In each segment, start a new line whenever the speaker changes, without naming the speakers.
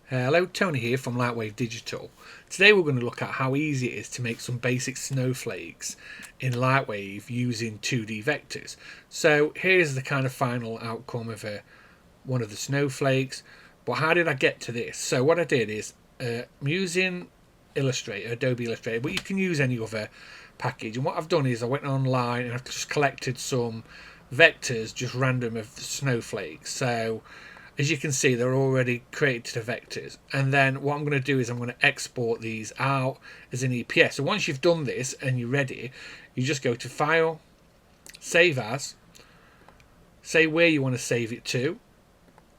Hello, Tony here from Lightwave Digital. Today we're going to look at how easy it is to make some basic snowflakes in Lightwave using 2D vectors. So here's the kind of final outcome of one of the snowflakes. But how did I get to this? So what I did is I'm using Illustrator, Adobe Illustrator, but you can use any other package. And what I've done is I went online and I've just collected some vectors, just random, of the snowflakes. So as you can see, they're already created to the vectors. And then what I'm going to do is I'm going to export these out as an EPS. So once you've done this and you're ready, you just go to File, Save As, say where you want to save it to,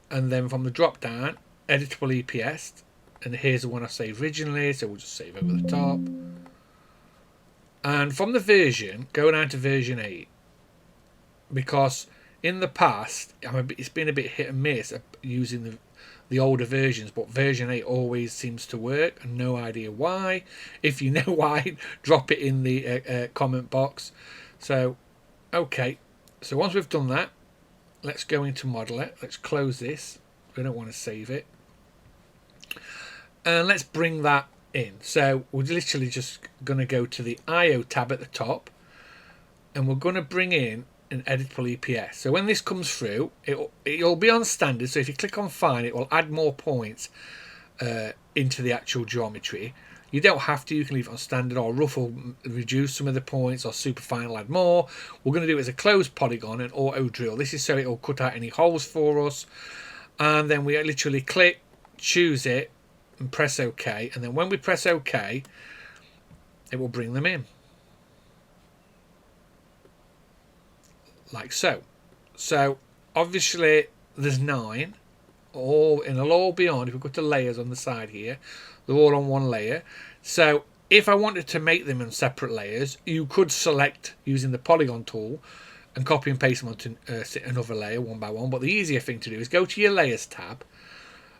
and then from the drop down, Editable EPS. And here's the one I saved originally, so we'll just save over the top. And from the version, go down to version 8, because in the past it's been a bit hit and miss using the older versions, but version 8 always seems to work, and no idea why. If you know why, drop it in the comment box. So okay, so once we've done that, let's go into Modeler. Let's close this, we don't want to save it, and let's bring that in. So we're literally just going to go to the IO tab at the top, and we're going to bring in an editable EPS. So when this comes through, it'll be on standard. So if you click on Fine, it will add more points into the actual geometry. You don't have to. You can leave it on standard, or rough will reduce some of the points, or superfine will add more. We're going to do it as a closed polygon and auto drill. This is so it'll cut out any holes for us. And then we literally click, choose it, and press OK. And then when we press OK, it will bring them in. Like so. So obviously there's 9, all, and it'll all be on. If we go to layers on the side here, they're all on one layer. So if I wanted to make them in separate layers, you could select using the polygon tool and copy and paste them onto another layer one by one. But the easier thing to do is go to your layers tab,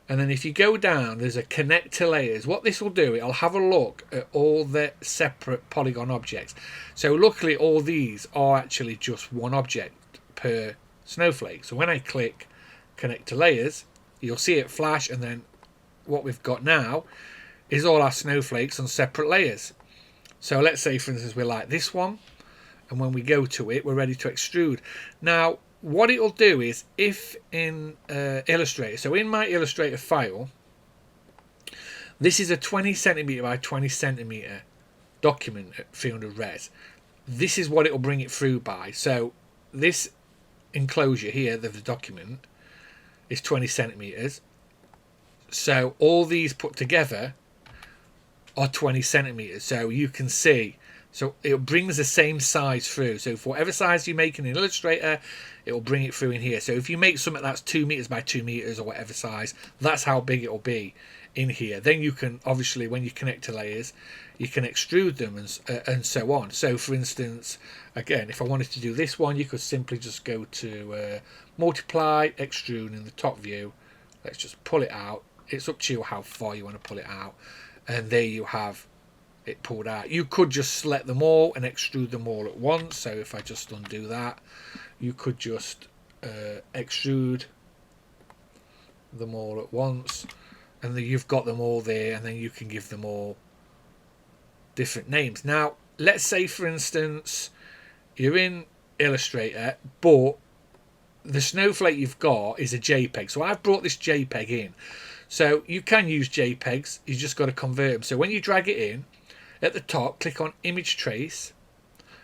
and then if you go down, there's a connect to layers. What this will do, it'll have a look at all the separate polygon objects. So luckily all these are actually just one object per snowflake. So when I click connect to layers, you'll see it flash, and then what we've got now is all our snowflakes on separate layers. So let's say, for instance, we like this one, and when we go to it, we're ready to extrude. Now what it'll do is, if in Illustrator, so in my Illustrator file, this is a 20 centimeter by 20 centimeter document at 300 res. This is what it'll bring it through by. So this enclosure here of the document is 20 centimeters. So all these put together are 20 centimeters. So you can see, so it brings the same size through. So for whatever size you make in an Illustrator, it will bring it through in here. So if you make something that's 2 meters by 2 meters or whatever size, that's how big it will be in here. Then you can, obviously, when you connect to layers, you can extrude them and so on. So for instance, again, if I wanted to do this one, you could simply just go to multiply, extrude in the top view. Let's just pull it out. It's up to you how far you want to pull it out. And there you have it pulled out. You could just select them all and extrude them all at once. So if I just undo that, you could just extrude them all at once, and then you've got them all there, and then you can give them all different names. Now let's say, for instance, you're in Illustrator, but the snowflake you've got is a JPEG. So I've brought this JPEG in. So you can use JPEGs, you just got to convert them. So when you drag it in, at the top, click on Image Trace,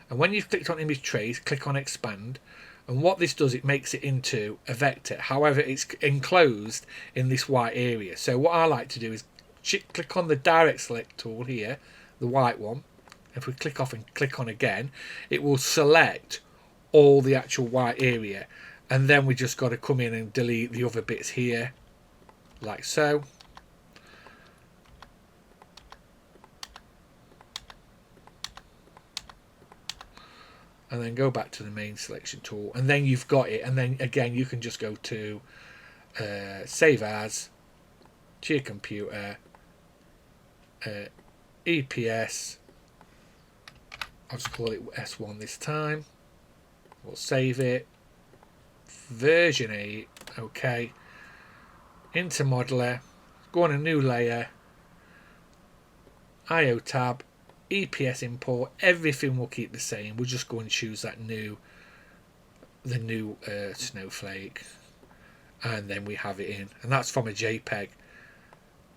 and when you've clicked on Image Trace, click on Expand, and what this does, it makes it into a vector. However, it's enclosed in this white area. So what I like to do is click on the Direct Select tool here, the white one. If we click off and click on again, it will select all the actual white area, and then we just got to come in and delete the other bits here, like so. And then go back to the main selection tool, and then you've got it. And then again, you can just go to save as, to your computer, EPS. I'll just call it S1 this time. We'll save it. Version 8. Okay. Into Modeler. go on a new layer, IO tab, EPS import, everything will keep the same. We'll just go and choose that the new snowflake, and then we have it in, and that's from a JPEG.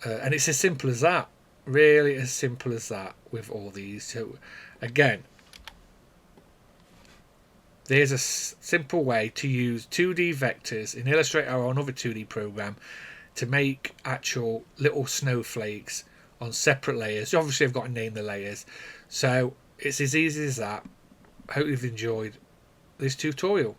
And it's as simple as that, really as simple as that with all these. So again, there's a simple way to use 2D vectors in Illustrator or another 2D program to make actual little snowflakes on separate layers. Obviously I've got to name the layers, so it's as easy as that. I hope you've enjoyed this tutorial.